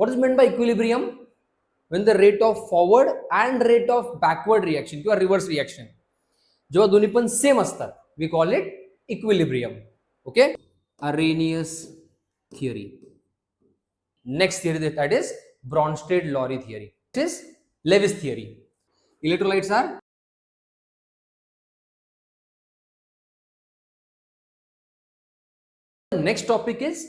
What is meant by equilibrium? When the rate of forward and rate of backward reaction किंवा reverse reaction जेव्हा दोन्ही पण same असतात, we call it equilibrium. Okay? Arrhenius theory. Next theory, that is Bronsted-Lowry theory. It is Lewis theory. Electrolytes are next topic is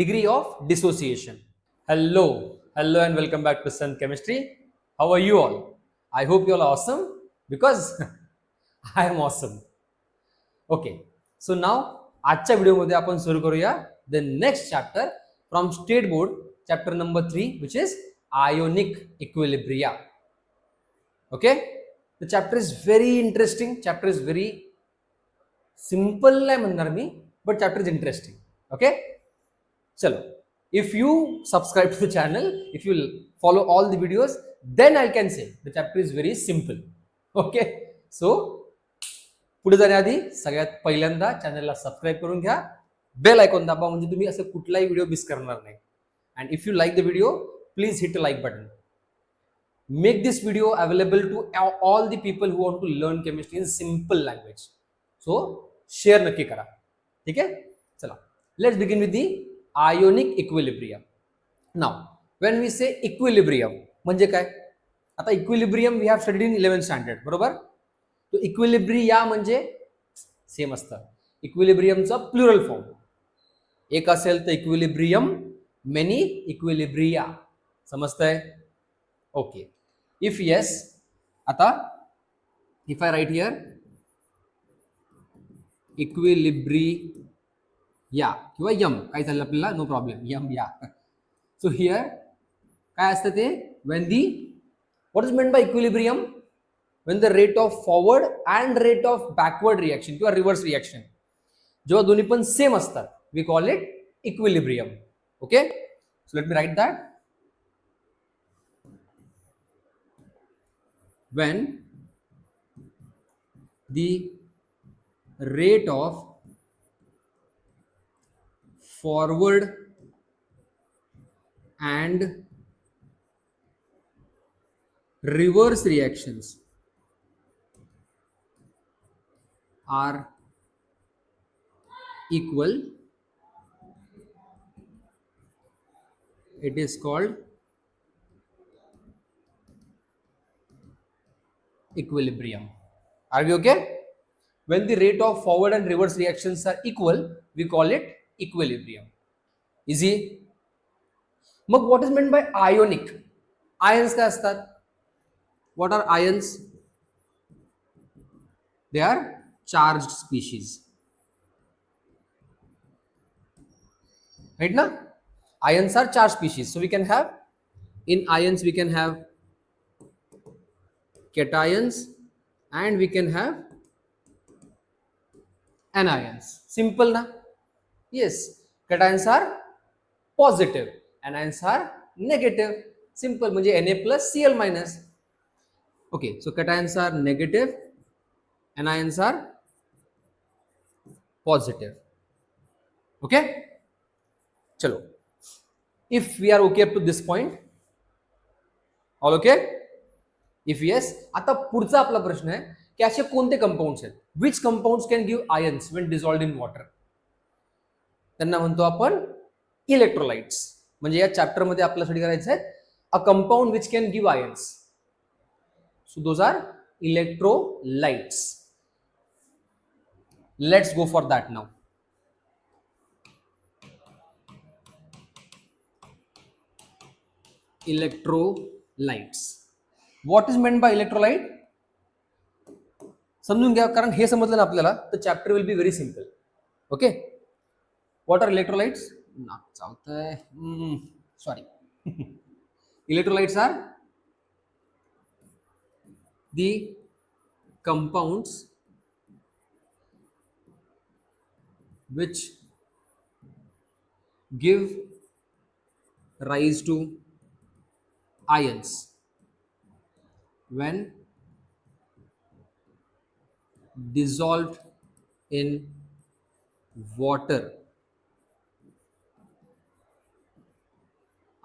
degree of dissociation. Hello and welcome back to SantChemistry. How are you all? I hope you all are awesome because I am awesome. Okay, so now आजच्या video मध्ये आपण सुरू करूया the next chapter from state board, chapter number 3, which is Ionic Equilibria. Okay, the chapter is very interesting. Chapter is very simple नाही म्हणणार मी, but chapter is interesting. Okay, chalo, if you subscribe to the channel, if you follow all the videos, then I can say the chapter is very simple. Okay, so पुढे जाण्याआधी सगळ्यात पहिल्यांदा चॅनलला subscribe करून घ्या, bell icon दाबा म्हणजे तुम्ही असं कुठलाही व्हिडिओ मिस करणार नाही. And if you like the video, please hit the like button. Make this video available to all the people who want to learn chemistry in simple language. So share नक्की करा. ठीक आहे, चला, let's begin with the Ionic equilibrium. Now, when we say equilibrium म्हणजे काय? आता equilibrium we have studied in 11th standard, बरोबर? तो इक्विलिब्रिया म्हणजे सेम असतं. इक्विलिब्रियमचा प्लुरल फॉर्म एक असेल तर इक्विलिब्रियम, मेनी इक्विलिब्रिया. समजतंय? ओके, इफ येस, आता if I write here equilibria किंवा यम काय झालं आपल्याला, नो प्रॉब्लेम, यम या. सो हियर काय असतं ते, when the, what is meant bye equilibrium? When the rate of forward and rate of backward reaction किंवा reverse reaction जेव्हा दोन्ही पण सेम असतात, we call it equilibrium. Okay, so let me write that. When the rate of forward and reverse reactions are equal, it is called equilibrium. Are we okay? When the rate of forward and reverse reactions are equal, we call it equilibrium. Easy? Mug what is meant by ionic? Ions काय असतात? What are ions? They are charged species. Right now? Ions are charged species. So we can have, in ions we can have cations and we can have anions. Simple na? Yes. Cations are positive, anions are negative. Simple, म्हणजे Na plus Cl minus. Okay, so cations are negative, anions are positive. Okay, चलो, if we are okay up to this point, all okay? If yes, आता पुढचा आपला प्रश्न आहे की असे कोणते कंपाऊंड्स आहेत, which compounds can give ions when dissolved in water? त्यांना म्हणतो आपण इलेक्ट्रोलाइट्स. म्हणजे या चॅप्टर मध्ये आपल्याला स्टडी करायचं आहे a compound which can give ions. So those are electrolytes. Let's go for that now. Electrolytes. What is meant by electrolyte? समजून घ्या, कारण हे समजलं ना आपल्याला तर chapter will be very simple. Okay, what are electrolytes? ना चालतंय, sorry. Electrolytes are the compounds which give rise to ions when dissolved in water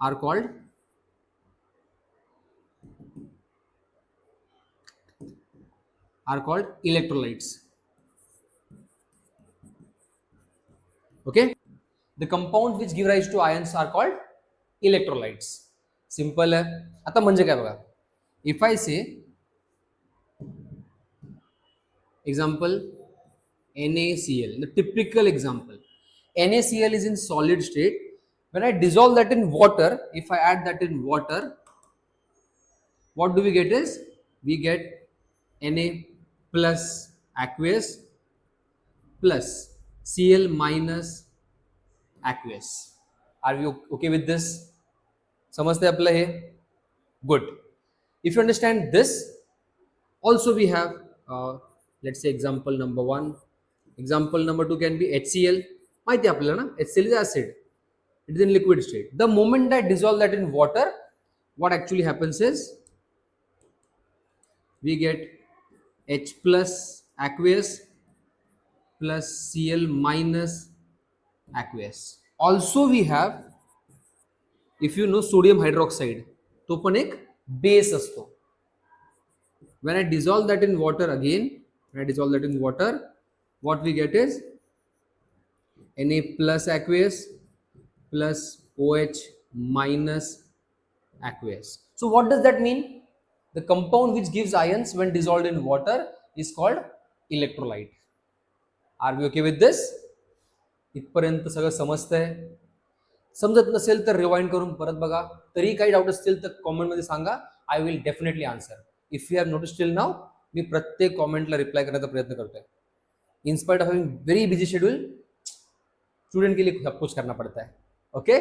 are called are called electrolytes. Okay, the compounds which give rise to ions are called electrolytes. Simple है. आता म्हणजे काय बघा, if I say example NaCl, the typical example, NaCl is in solid state. When I dissolve that in water, if I add that in water, what do we get is, we get Na plus aqueous plus Cl minus aqueous. Are we okay with this? समजते आपलं हे? Good. If you understand this, also we have let's say example number 1, example number 2 can be HCl. माहिती आहे आपल्याला ना, HCl is acid, it is in liquid state. The moment I dissolve that in water, what actually happens is we get H plus aqueous plus Cl minus aqueous. Also we have, if you know sodium hydroxide, तो पण एक base असतो. When I dissolve that in water again, when I dissolve that in water, what we get is Na plus aqueous plus OH minus aqueous. So what does that mean? The compound which gives ions when dissolved in water is called electrolyte. Are we okay with this? इथपर्यंत सगळं समजतंय? समजत नसेल तर rewind करून परत बघा. तरी काही डाऊट असतील तर कॉमेंटमध्ये सांगा. I will definitely answer. If you have notice till now, मी प्रत्येक कॉमेंटला रिप्लाय करण्याचा प्रयत्न करतोय. In spite of having very busy schedule, student के लिए सब कुछ करना पड़ता है. Okay,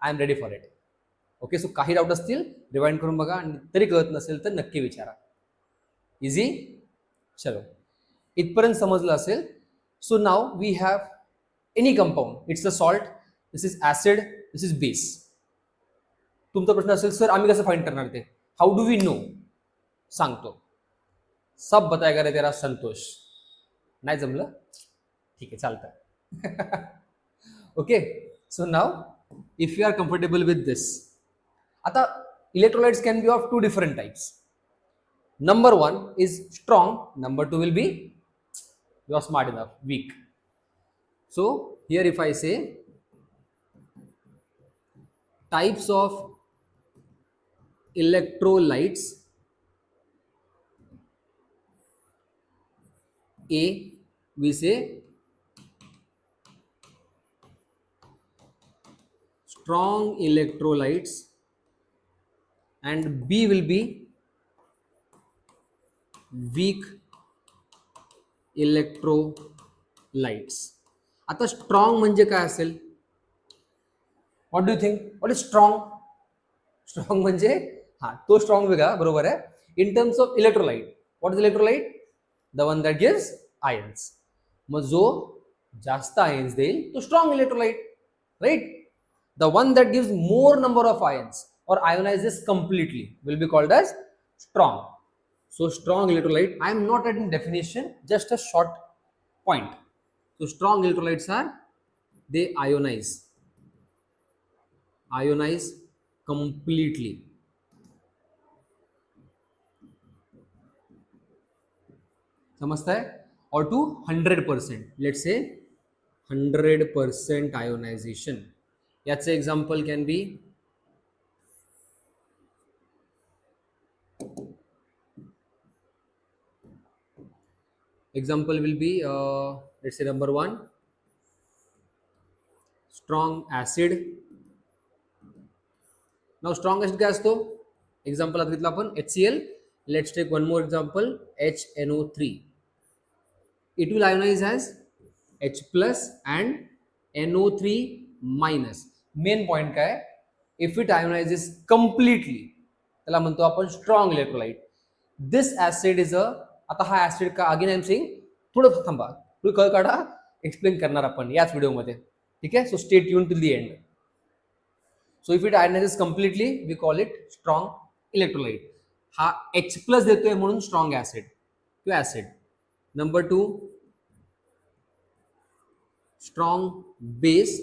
I am ready for it. Okay, so काही डाऊट असतील रिवाइंड करून बघा, आणि तरी कळत नसेल तर नक्की विचारा. इझी. चलो, इथपर्यंत समजलं असेल. So now we have any compound, it's a salt, this is acid, this is base. तुमचा प्रश्न असेल सर आम्ही कसं फाइंड करणार ते, हाऊ डू वी नो? सांगतो. सब बताएगा रे तेरा संतोष. नाही जमलं? ठीक आहे, चालतं. Okay, so now if you are comfortable with this, आता electrolytes can be of 2 different types. Number 1 is strong, number 2 will be, you are smart enough, weak. So here if I say types of electrolytes, A we say strong electrolytes and B will be weak electrolytes. आता strong म्हणजे काय असेल? What do you think? What is strong? Strong म्हणजे हा तो strong वेगळा, बरोबर आहे. In terms of electrolyte, what is electrolyte? The one that gives ions. मग जो जास्त आयन्स देईल तो strong electrolyte, right? The one that gives more number of ions or ionizes completely will be called as strong. So strong electrolyte, I am not adding definition, just a short point. So strong electrolytes are, they ionize completely. समझता है? or to 100%, let's say 100% ionization. याचे example can be will be let's say number 1 strong acid. Now strong acid काय असतो? Example आता घेतलं आपण HCl. Let's take one more example, HNO3. It will ionize as H plus and NO3 minus. Main point काय? If it ionises completely, त्याला म्हणतो आपण strong electrolyte. This acid is अ, आता हा ऍसिड का, अगेन आय एम सेइंग, थोडं थांबा, थोडी कळ काढा, एक्सप्लेन करणार आपण याच व्हिडिओमध्ये. ठीक आहे, so stay tune till the end. So if it ionizes completely we call it strong electrolyte. हा H प्लस देतोय म्हणून स्ट्रॉंग ऍसिड किंवा ऍसिड. नंबर 2 स्ट्रॉंग बेस,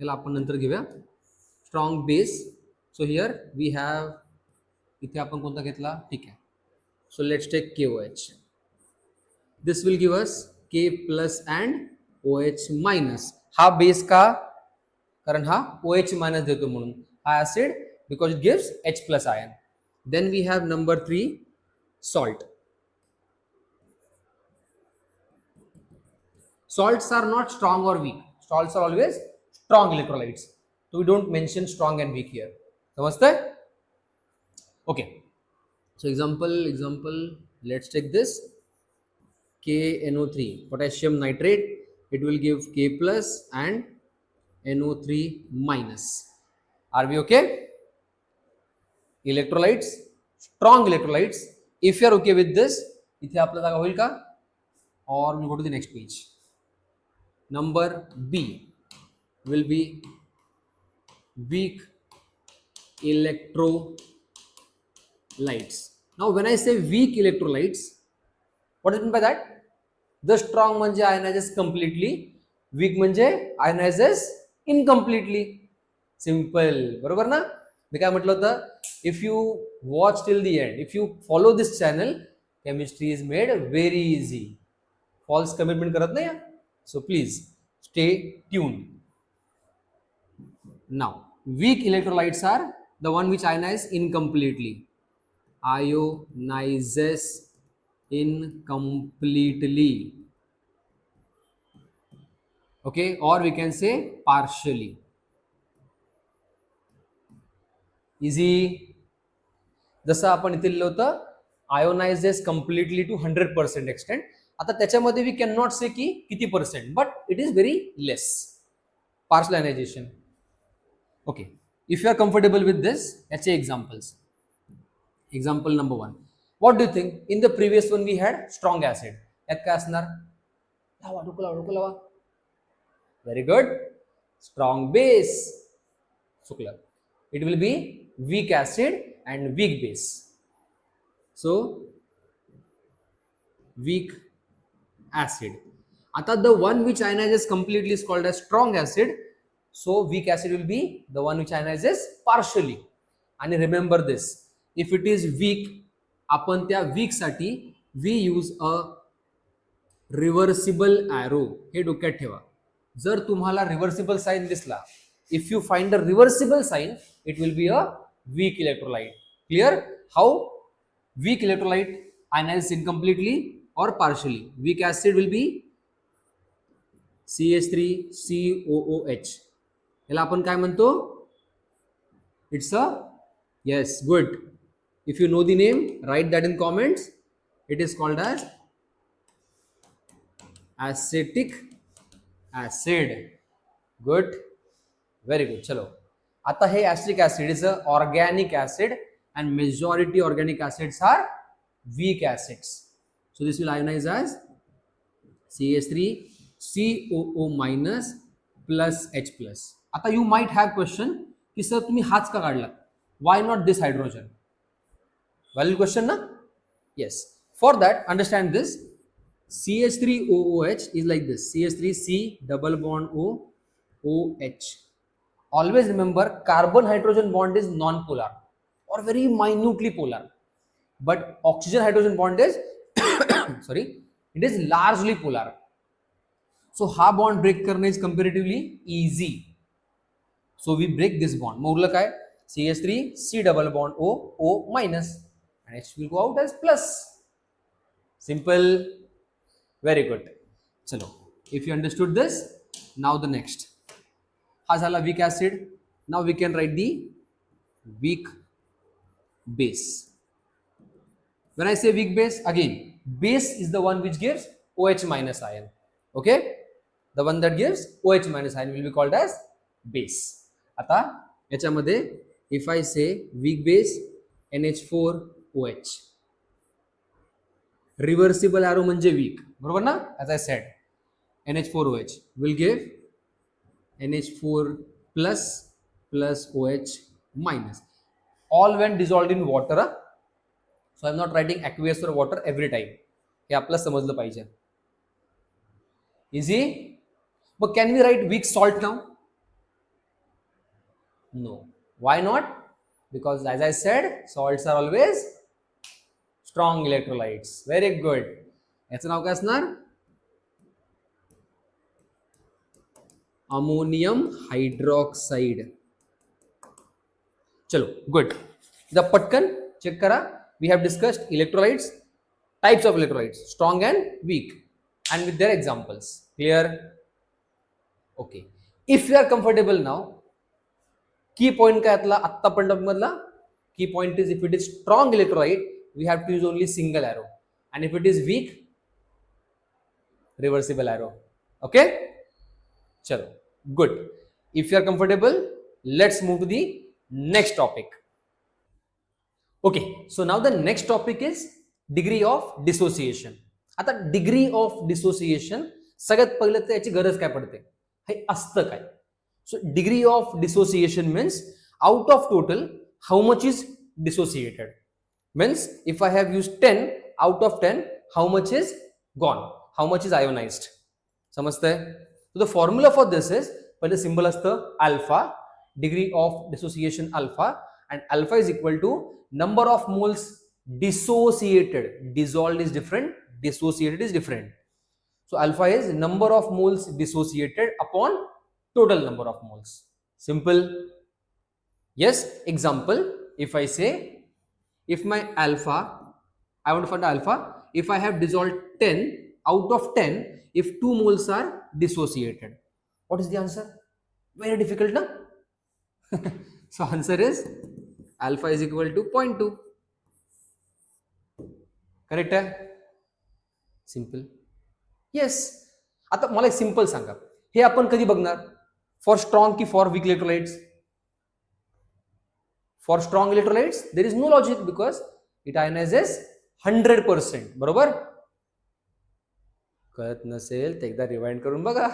त्याला आपण नंतर घेऊया. Strong base. So here we have, इथे आपण कोणता घेतला? ठीक आहे, So let's take KOH. This will give us K plus and OH minus. हा बेस का, कारण हा OH minus देतो म्हणून हा acid because it gives H plus ion. Then we have number 3, salt. Salts are not strong or weak. Salts are always strong electrolytes. So we don't mention strong and weak here. समझते? Okay. So example, let's take this KNO3, potassium nitrate. It will give K plus and NO3 minus. Are we okay? Electrolytes, strong electrolytes. If you are okay with this, इथे आपला जागा होईल का? Or we'll go to the next page. Number B will be weak electrolytes. Now when I say weak electrolytes, what is meant by that? The strong म्हणजे ionizes completely, weak म्हणजे ionizes incompletely. Simple, बरोबर ना? मी काय म्हटलं होतं, if you watch till the end, if you follow this channel, chemistry is made very easy. False commitment करत नाही. So please stay tuned. Now weak electrolytes are the one which ionize incompletely. Ionizes incompletely. Okay, or we can say partially. Easy. जसं आपण इथे लिहिलं होतं, ionises completely to 100% extent. आता त्याच्यामध्ये we can not say की किती percent, but it is very less partial ionization. Okay, if you are comfortable with this, याचे examples. Example number 1. What do you think? In the previous one we had strong acid. यात काय असणार? लावा, डोकं लावा. Very good. Strong base. चुकलं. It will be weak acid and weak base. So weak acid. आता the one which ionizes completely is called as strong acid. So weak acid will be the one which ionizes partially. And remember this, if it is weak, आपण त्या weak साठी we use a reversible arrow. हे डोक्यात ठेवा. जर तुम्हाला reversible sign दिसला, if you find a reversible sign, it will be a weak electrolyte. Clear? How weak electrolyte ionizes incompletely or partially? Weak acid will be CH3COOH. याला आपण काय म्हणतो? It's a, yes, good. If you know the name, write that in comments. It is called as acetic acid. Good. Very good. चलो, आता हे acetic acid is a organic acid and majority organic acids are weak acids. So this will ionize as CH3COO minus plus H plus. आता you might have question कि sir तुम्ही हाच का काढला? Why not this hydrogen? Valid question ना? Yes. For that, understand this. CH3OOH is like this. CH3C double bond O OH. Always remember, carbon hydrogen bond is non-polar or very minutely polar, but oxygen hydrogen bond is sorry, it is largely polar. So हा bond break करणे is comparatively easy. So we break this bond. मग उरलं काय? CH3 C double bond O O minus and H will go out as plus. Simple. Very good. चलो, if you understood this, now the next. हा झाला weak acid. Now we can write the weak base. When I say weak base, again, base is the one which gives OH minus ion. Okay, the one that gives OH minus ion will be called as base. आता याच्यामध्ये if I say weak base NH4OH, reversible arrow म्हणजे weak, बरोबर ना? As I said, NH4OH will give NH4 plus plus OH minus, all when dissolved in water. So I am not writing aqueous or water every time. हे आपलं समजलं पाहिजे. Easy? But can we write weak salt now? No. Why not? Because as I said, salts are always strong electrolytes. Very good. याचं नाव काय असणार? Ammonium hydroxide. चलो good. द पटकन चेक करा. We have discussed electrolytes, types of electrolytes, strong and weak, and with their examples. Clear? Okay. If you are comfortable now, key point काय यातला आत्ता पण मधला key point is, if it is strong electrolyte we have to use only single arrow, and if it is weak, reversible arrow. Okay, chalo good. If you are comfortable, let's move to the next topic. Okay, so now the next topic is degree of dissociation. आता degree of dissociation सगळ्यात पहिलं तर याची गरज काय पडते, हे असतं काय. So degree of dissociation means out of total how much is dissociated. Means if I have use 10 out of 10 how much is gone, how much is ionized. समजतंय? So the formula for this is, पहिले symbol असतं alpha, degree of dissociation alpha, and alpha is equal to number of moles dissociated. Dissolved is different, dissociated is different. So alpha is number of moles dissociated upon total number of moles. Simple. Yes. Example, if I say, if my alpha, I want to find alpha, if I have dissolved 10 out of 10, if 2 moles are dissociated, what is the answer? Very difficult, na? So answer is alpha is equal to 0.2. Correct आहे? Simple. Yes. आता मला एक simple सांगा, हे आपण कधी बघणार, for strong की for weak electrolytes? For strong electrolytes there is no logic because it ionises 100%. बरोबर? कळत नसेल तर एकदा रिवाइंड करून बघा.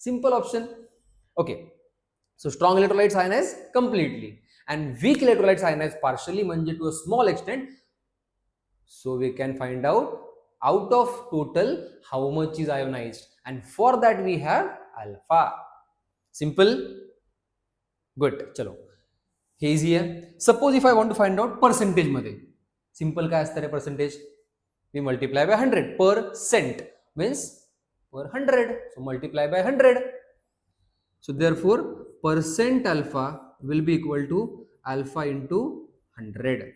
Simple option. Okay. So strong electrolytes ionize completely and weak electrolytes ionize partially, म्हणजे to a small extent. So we can find out of total how much is ionized, and for that we have alpha. Simple. Good. चलो हे easy आहे. Suppose if I want to find out percentage मध्ये, simple काय असतं रे percentage? We multiply by 100. Percent means per 100, so multiply by 100. So therefore percent alpha will be equal to alpha into 100.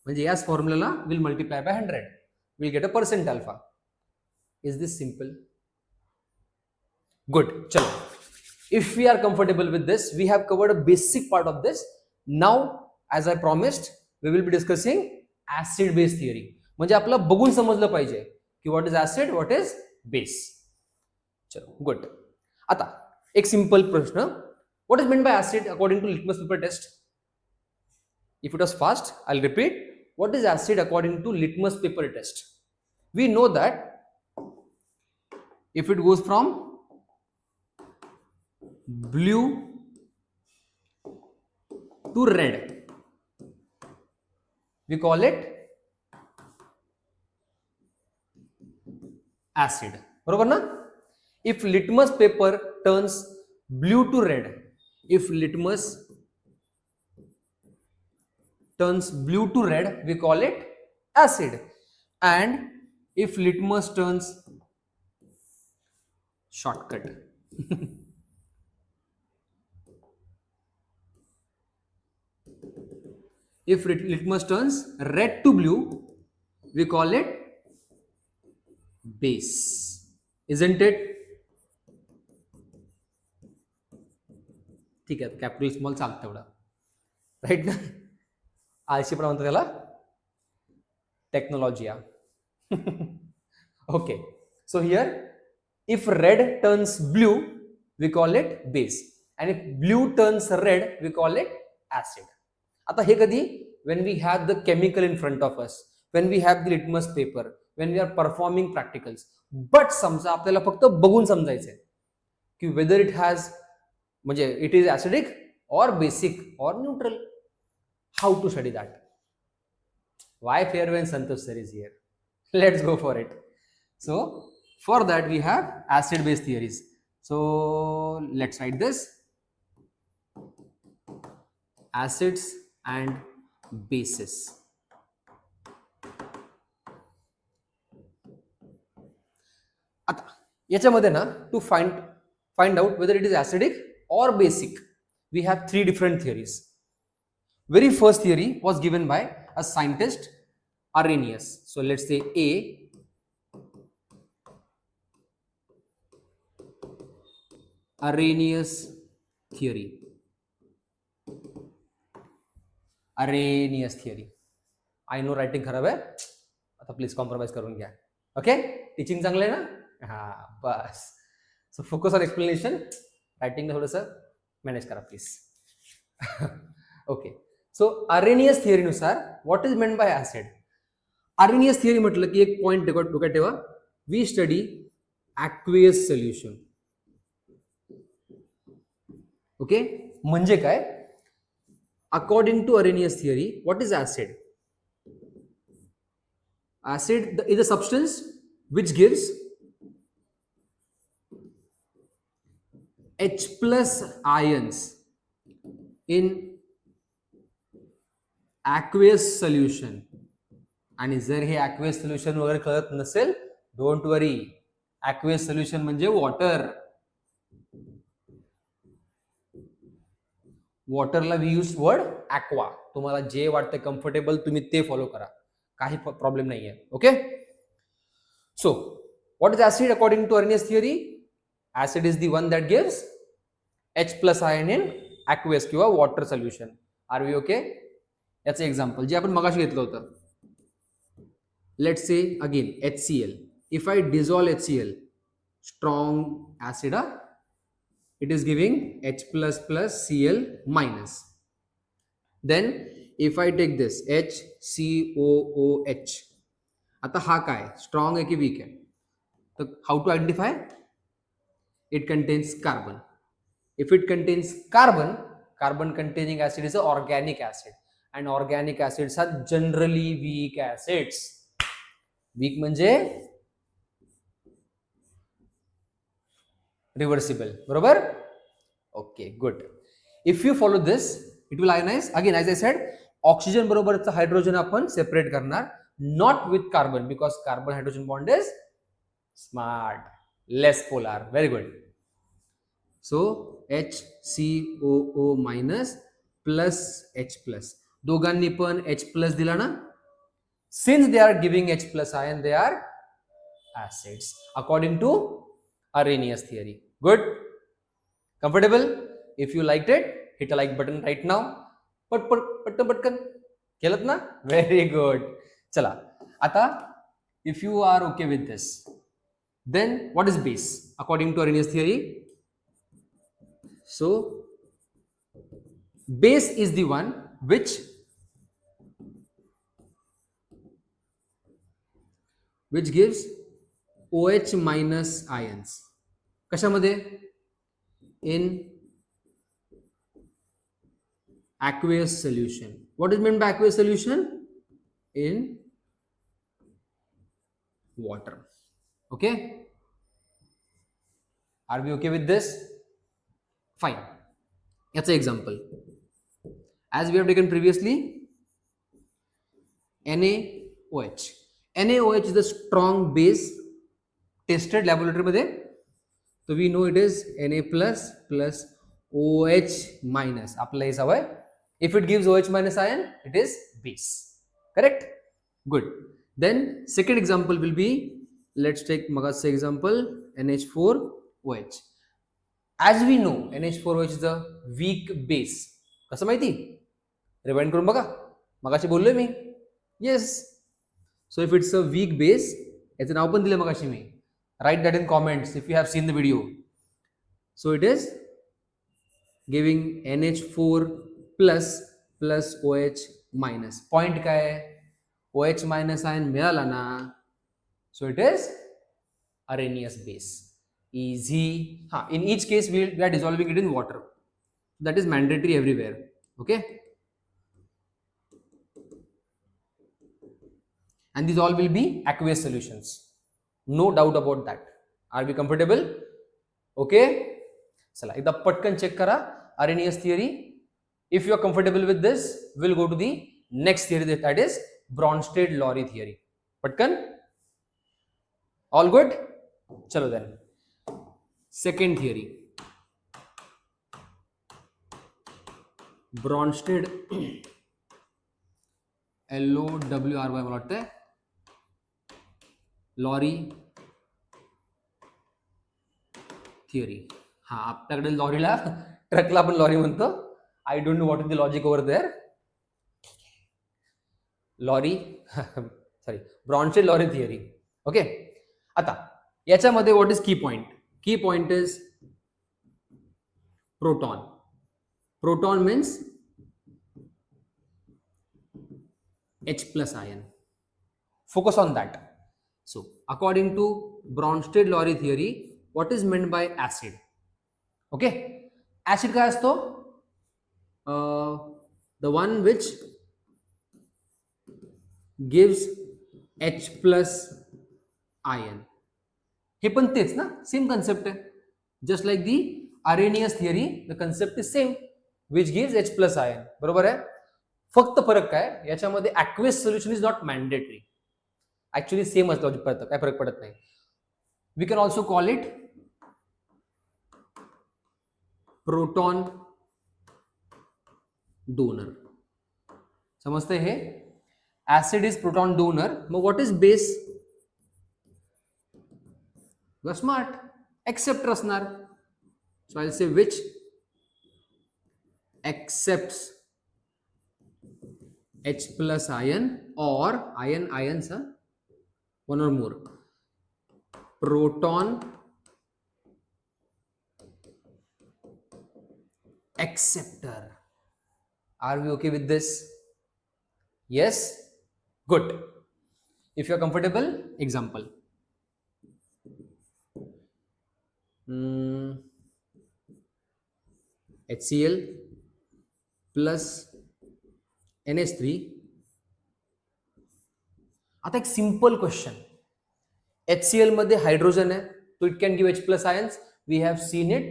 म्हणजे याच फॉर्म्युलाला will multiply by 100. We'll get a percent alpha. Is this simple? Good. चलो. If we are comfortable with this, we have covered a basic part of this. Now, as I promised, we will be discussing acid base theory. म्हणजे आपलं बघून समजलं पाहिजे की what is acid, what is base. चलो good. आता एक simple प्रश्न, what is meant by acid according to litmus paper test? If it was fast, I'll repeat. What is acid according to litmus paper test? We know that if it goes from blue to red, we call it acid. बरोबर ना? If litmus paper turns blue to red, if litmus turns blue to red, we call it acid. And if litmus turns shortcut if litmus turns red to blue, we call it base. Isn't it? ठीक आहे, capital small चालतं तेवढा, right ना? आळशीपणा म्हणतो त्याला टेक्नॉलॉजिया. Okay. So here if red turns blue we call it base, and if blue turns red we call it acid. आता हे कधी? when we have the chemical in front of us, when we have the litmus paper, when we are performing practicals. but समजा आपल्याला फक्त बघून समजायचंय की whether it has, म्हणजे it is acidic or basic or neutral. How to study that? Why fair when Santosh sir is here? Let's go for it. So for that we have acid base theories. So let's write this: acids and bases. याच्यामध्ये ना to find out whether it is acidic or basic, we have three different theories. Very first theory was given by a scientist Arrhenius. So let's say A, Arrhenius theory. Arrhenius theory. I know writing खराब आहे, आता please compromise करून घ्या. Okay, teaching चांगलं आहे ना? हा बस. So focus on explanation, writing थोडंसं मॅनेज करा प्लीज. ओके, सो अरेनियस थिअरीनुसार what is meant by acid. Arrhenius theory म्हटलं की एक पॉइंट डोक्यात ठेवा, we study aqueous solution. Okay, म्हणजे काय? According to Arrhenius theory, what is acid? Acid is a substance which gives H plus ions in aqueous solution. आणि जर हे aqueous solution वगैरे कळत नसेल, डोंट वरी, aqueous solution म्हणजे वॉटर. वॉटरला we use word aqua. तुम्हाला जे वाटतं कम्फर्टेबल तुम्ही ते फॉलो करा, काही प्रॉब्लेम नाही आहे. Okay, so what is acid according to Arrhenius theory? Acid is the one that gives H plus ion in aqueous किंवा water solution. Are we okay? याचं एक्झाम्पल जे आपण मगाशी घेतलं होतं, लेट्स से अगेन HCl. इफ आय डिझॉल्व HCl, स्ट्रॉंग ऍसिड, it is giving H plus plus Cl minus. Then if I take this HCOOH, आता हा काय, स्ट्रॉंग आहे की वीक आहे? तर how to identify? It contains carbon. If it contains carbon, carbon containing acid is a organic acid, and organic acids are generally weak acids. Weak म्हणजे reversible, बरोबर? Okay, good. If you follow this, it will ionize. Again as I said, oxygen बरोबरचा hydrogen आपण separate करणार, not with carbon, because carbon hydrogen bond is smart, less polar. Very good. So HCOO minus plus H plus, दोघांनी पण H plus दिला ना. Since they are giving H plus ion, they are acids according to Arrhenius theory. Good? Comfortable? If you liked it, hit a like button right now. पटकन केलत ना? Very good. चला, आता if you are okay with this, then what is base according to Arrhenius theory? So base is the one which gives OH minus ions. कशामध्ये? In aqueous solution. What is meant by aqueous solution? In water. Okay? Are we okay with this? Fine. That's an example. As we have taken previously, NaOH. NaOH is the strong base tested laboratory मध्ये. So we know it is Na plus plus OH minus. आपल्याला हे सवय. If it gives OH minus ion, it is base. Correct? Good. Then second example will be, let's take मगाचं example, NH4OH. As we know, NH4OH is a weak base. कसं माहिती? Rewind करून बघा. मगाशी बोललोय मी. Yes. So if it's a weak base, याचं नाव पण दिलं मगाशी मी. Write that in comments if you have seen the video. So it is giving NH4 plus plus OH minus. Point काय आहे? OH minus ion मिळाला ना. So it is Arrhenius base. Easy. In each case we are dissolving it in water. That is mandatory everywhere. Okay. And these all will be aqueous solutions. No doubt about that. Are we comfortable? Okay. चला एकदा पटकन check करा Arrhenius theory. If you are comfortable with this, we'll go to the next theory, that is Bronsted-Lowry theory. पटकन? All good? चलो then. Second theory, Brønsted LOWRY मला वाटतंय, lorry theory. हा, आपल्याकडे लॉरीला, ट्रकला आपण लॉरी म्हणतो. I don't know what is the logic over there. Lorry sorry, Bronsted Lowry theory. Okay, आता याच्यामध्ये what is key point? Key point is proton. Proton means H plus ion. Focus on that. So, according to Bronsted-Lowry theory, what is meant by acid? Okay, acid काय असतो? The one which gives H plus ion. हे पण तेच ना, same concept आहे. Just like the Arrhenius theory, the concept is same, which gives H plus ion. बरोबर आहे. फक्त फरक काय, याच्यामध्ये aqueous solution is not mandatory. Actually same असतं, काय फरक पडत नाही. We can also call it proton donor. समजतंय हे? Acid is proton donor. मग what is base? Smart, acceptor असणार. So I say which accepts H plus ion or ions, one or more. Proton acceptor. Are we okay with this? Yes? Good. If you are comfortable, example. HCl plus NH3. आता एक simple question. HCl मध्ये hydrogen आहे, तो it can give H plus ions. We have seen it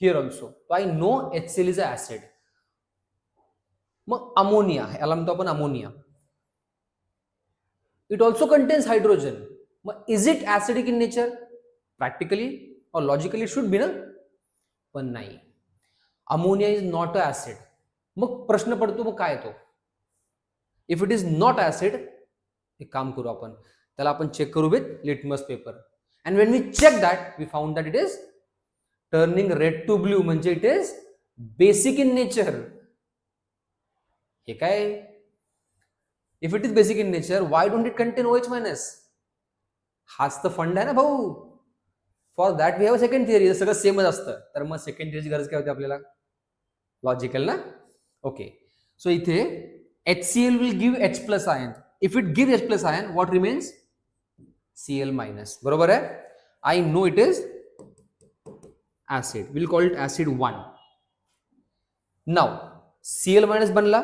here also. So I know HCl is a acid. मग ammonia, याला म्हणतो आपण ammonia. It also contains hydrogen. मग is it acidic in nature? Practically और logically should be ना, पण नाही. Ammonia is not a acid. मग प्रश्न पडतो, मग काय तो? If it is not acid, एक काम करू आपण, त्याला आपण चेक करू with litmus paper. And when we check that, we found that it is turning red to blue, म्हणजे it is basic in nature. हे काय? If it is basic in nature, why don't it contain OH minus? हाच तर फंड आहे ना भाऊ. For that we have a second theory. सगळं सेमच असतं, तर मग सेकंड थिअरीची गरज काय होती आपल्याला? लॉजिकल ना. ओके, सो इथे HCl will give H plus ion. If it gives H plus ion, what remains? Cl minus. बरोबर आहे? I know it is acid. We'll call it acid 1. Now, Cl minus बनला.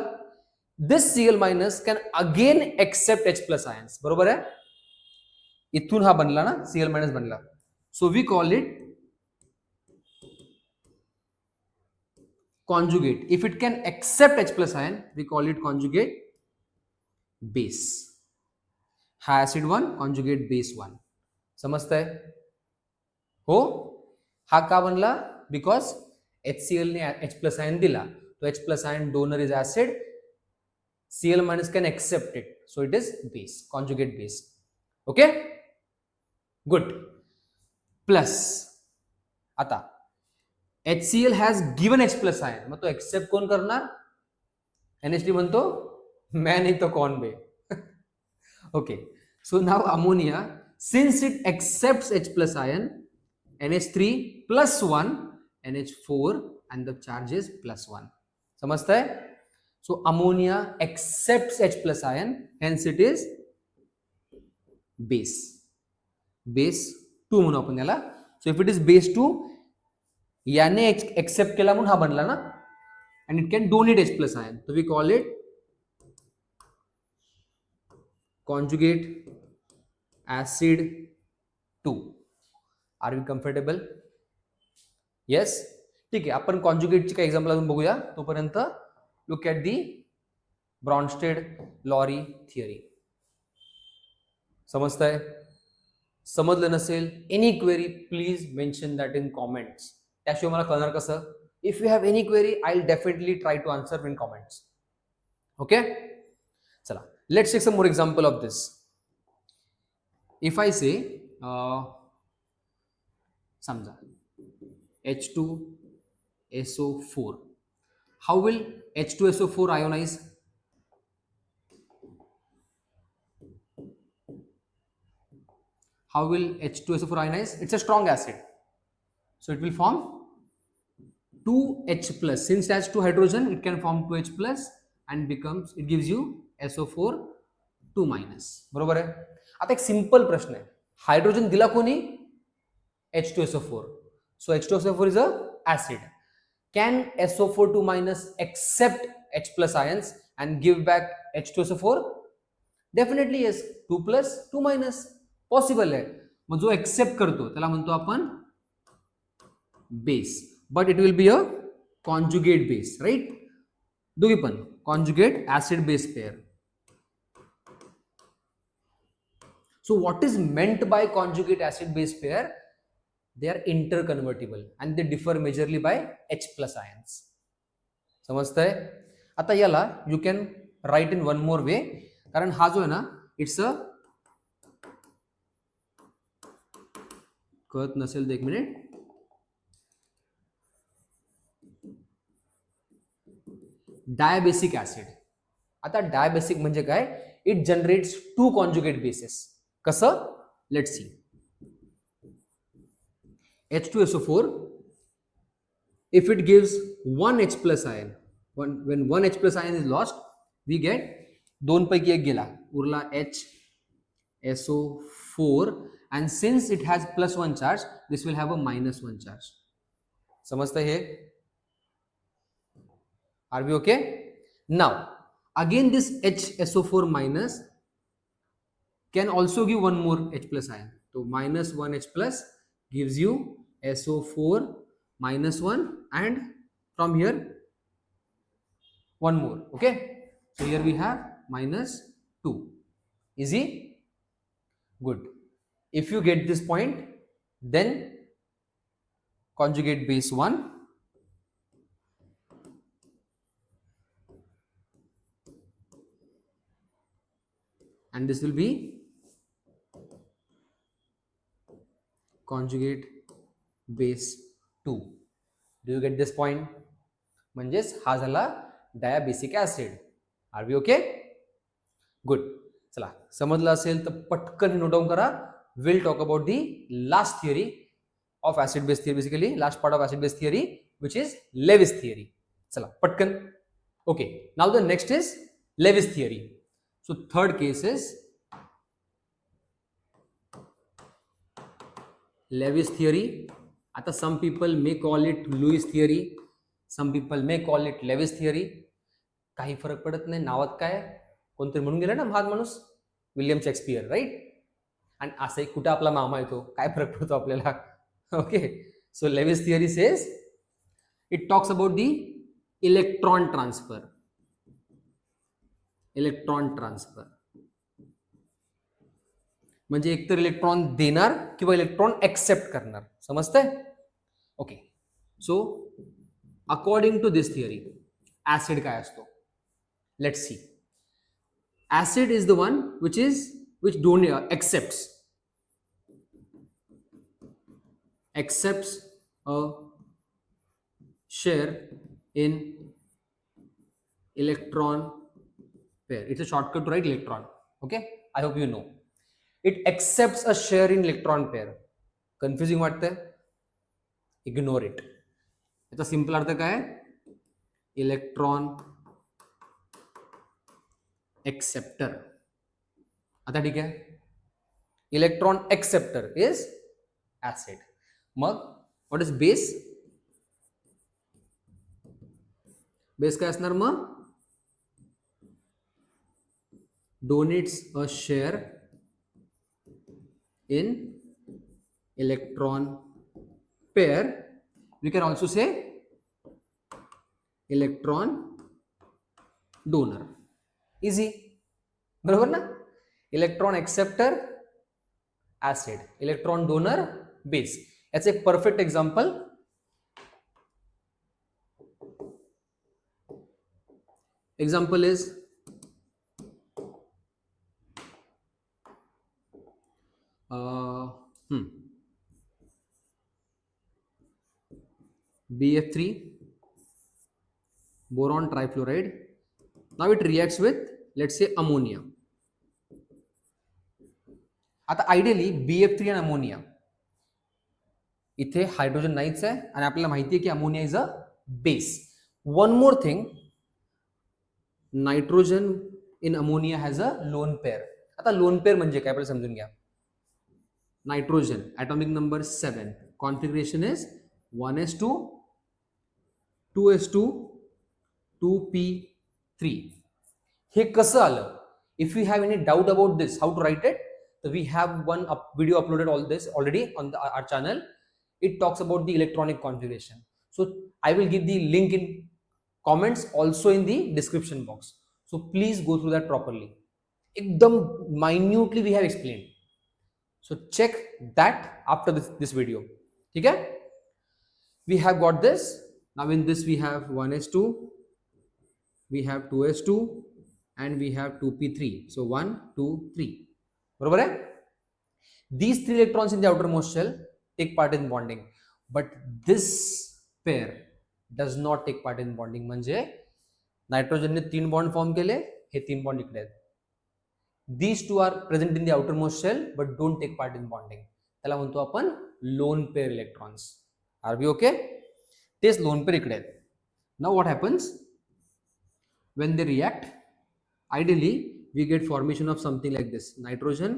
This Cl minus can again accept H plus ions. बरोबर आहे? इथून हा बनला ना, Cl minus बनला. So we call it conjugate. If it can accept H plus ion, we call it conjugate base. हा acid 1, conjugate base 1. समजतंय? हो? हा का बनला? बिकॉज HCl ने H plus ion दिला, तो H plus ion donor is acid. Cl minus can accept it, so it is base, conjugate base. Okay? Good. Plus आता HCl has given H plus ion, मग तो accept कोण करणार? NH3 म्हणतो, मैं नहीं तो कौन बे. Okay, so now ammonia, since it accepts H plus ion, NH3 plus 1, NH4, and the charge is plus 1. समझता है? So ammonia accepts H plus ion, hence it is base. Base 2 म्हणू आपण याला. So if it is base 2, याने accept केला म्हणून हा बनला ना, and it can donate H plus ion. So we call it conjugate acid 2. Are we comfortable? Yes? ठीक आहे, आपण कॉन्जुगेटची काही एक्झाम्पल अजून बघूया. तोपर्यंत look at the Bronsted Lowry theory. समजतंय? समजलं नसेल, any query please mention that in comments. त्याशिवाय मला कळणार कसं? If you have any query I will definitely try to answer in comments. Okay, चला let's take some more example of this. If I say समजा H2SO4, how will H2SO4 ionize? How will H2SO4 ionize? It's a strong acid, so it will form 2H plus. Since it has 2 hydrogen, it can form 2H plus and it gives you SO4 2 minus. बरोबर आहे. आता एक simple प्रश्न आहे, hydrogen दिला कोणी? H2SO4. So H2SO4 is a acid. Can SO4 2 minus accept H plus ions and give back H2SO4? Definitely yes. 2 plus 2 minus possible आहे. मग जो एक्सेप्ट करतो त्याला म्हणतो आपण base, but it will be a conjugate base, right? दोघी पण conjugate acid base pair. So what is meant by conjugate acid base pair? They are interconvertible and they differ majorly by H plus ions. समजतंय? आता याला you can write in one more way, कारण हा जो आहे ना, it's a, कळत नसेल तर एक मिनिट, डायबेसिक ऍसिड. आता डायबेसिक म्हणजे काय? It generates 2 conjugate bases. कसं? Let's see. H2SO4, if it gives 1 H plus ion, when 1 H plus ion is lost, we get 2 पैकी एक गेला, Urla HSO4, and since it has plus 1 charge, this will have a minus 1 charge. समजता है? Are we okay? Now, again this HSO4 minus can also give one more H plus ion. So minus 1 H plus gives you SO4 minus 1, and from here one more. Okay, so here we have minus 2. Easy? Good. If you get this point, then conjugate base 1, and this will be conjugate base 2. Do you get this point? म्हणजेच हा झाला dibasic acid. Are we okay? Good. चला, समजलं असेल तर पटकन note down करा. Will talk about the last theory of acid base theory, basically last part of acid base theory, which is Lewis theory. चला पटकन. Okay, now the next is Lewis theory. So third case is Lewis theory. आता some people may call it Lewis theory, some people may call it Lewis theory. काही फरक पडत नाही, नावात काय. कोणतरी म्हणून गेला ना महान माणूस, विलियम शेक्सपियर, राईट? आणि असंही कुठे आपला मामा येतो, काय फरक पडतो आपल्याला? Okay, so Lewis theory says it talks about the electron transfer. Electron transfer म्हणजे एकतर इलेक्ट्रॉन देणार किंवा इलेक्ट्रॉन एक्सेप्ट करणार. समजतंय? Okay, so according to this theory acid काय असतो? Let's see. Acid is the one which don't accepts a share in electron pair. It's a shortcut to write electron. Okay, I hope you know. It accepts a share in electron pair. Confusing वाटतंय? Ignore it. याचा simple अर्थ काय? Electron acceptor. आता ठीक आहे, electron acceptor is acid. Mug what is base? Base काय असणार मग? donates a share in electron pair. We can also say electron donor. Easy, बरोबर ना? Electron acceptor acid, electron donor base. याचं एक perfect example, example is BF3 boron trifluoride. Now it reacts with, let's say, ammonia. आता ideally BF3 आणि ammonia, इथे hydrogen नाहीच आहे आणि आपल्याला माहिती आहे की ammonia is a base. One more thing, nitrogen in ammonia has a lone pair. आता लोन पेअर म्हणजे काय आपल्याला समजून घ्या. Nitrogen atomic number 7, configuration is 1s2 2s2 2p3. हे कसं आलं? If you have any doubt about this, how to write it, so we have one video uploaded all this already on our channel. It talks about the electronic configuration. So I will give the link in comments, also in the description box. So please go through that properly. एकदम minutely we have explained. So check that after this video. ठीक है? We have got this. Now in this we have 1s2, we have 2s2, and we have 2p3. So 1, 2, 3. बरोबर है? These 3 electrons in the outermost shell take part in bonding, but this pair does not take part in bonding. म्हणजे नायट्रोजनने 3 bond form केले, हे 3 bond इकडे आहेत. These two are present in the outermost shell but don't take part in bonding. त्याला म्हणतो आपण lone pair electrons. Are we okay? तेच lone pair इकडे आहेत. Now what happens when they react? Ideally we get formation of something like this. Nitrogen,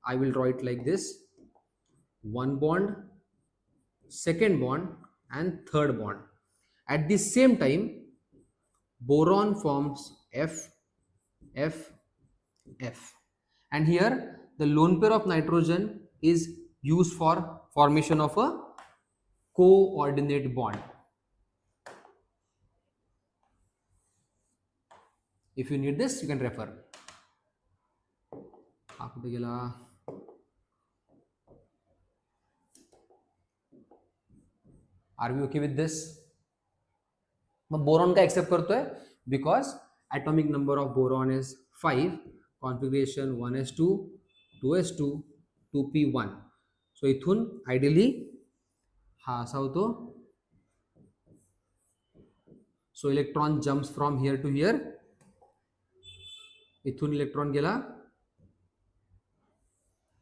I will draw it like this: 1 bond, 2nd bond, and 3rd bond. At the same time, boron forms F, F, F, and here the lone pair of nitrogen is used for formation of a coordinate bond. If you need this, you can refer. Are we okay with this? Mug boron का accept करतोय because atomic number of boron is 5, configuration 1s2 2s2 2p1. so इथून ideally हा असा होतो. So electron jumps from here to here. इथून electron गेला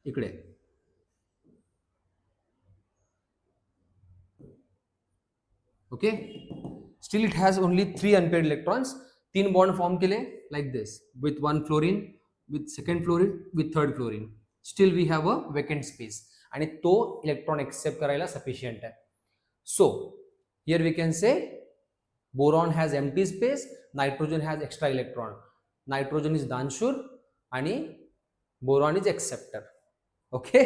इकडे. Okay, still it has only 3 unpaired electrons. 3 bond form केले like this with 1 fluorine, with 2nd fluorine, with 3rd fluorine. Still we have a vacant space आणि तो electron accept करायला sufficient आहे. So here we can say boron has empty space, nitrogen has extra electron. Nitrogen is danshur आणि boron is acceptor. Okay,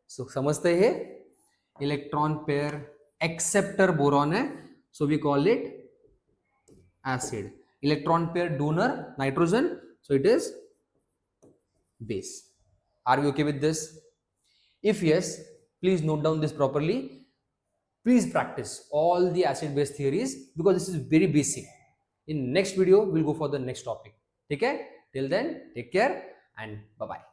so समजते हे electron pair acceptor boron है, so we call it acid. Electron pair donor nitrogen, so it is base. Are we okay with this? If yes, please note down this properly. Please practice all the acid base theories because this is very basic. In next video we'll go for the next topic. Okay, till then take care and bye bye.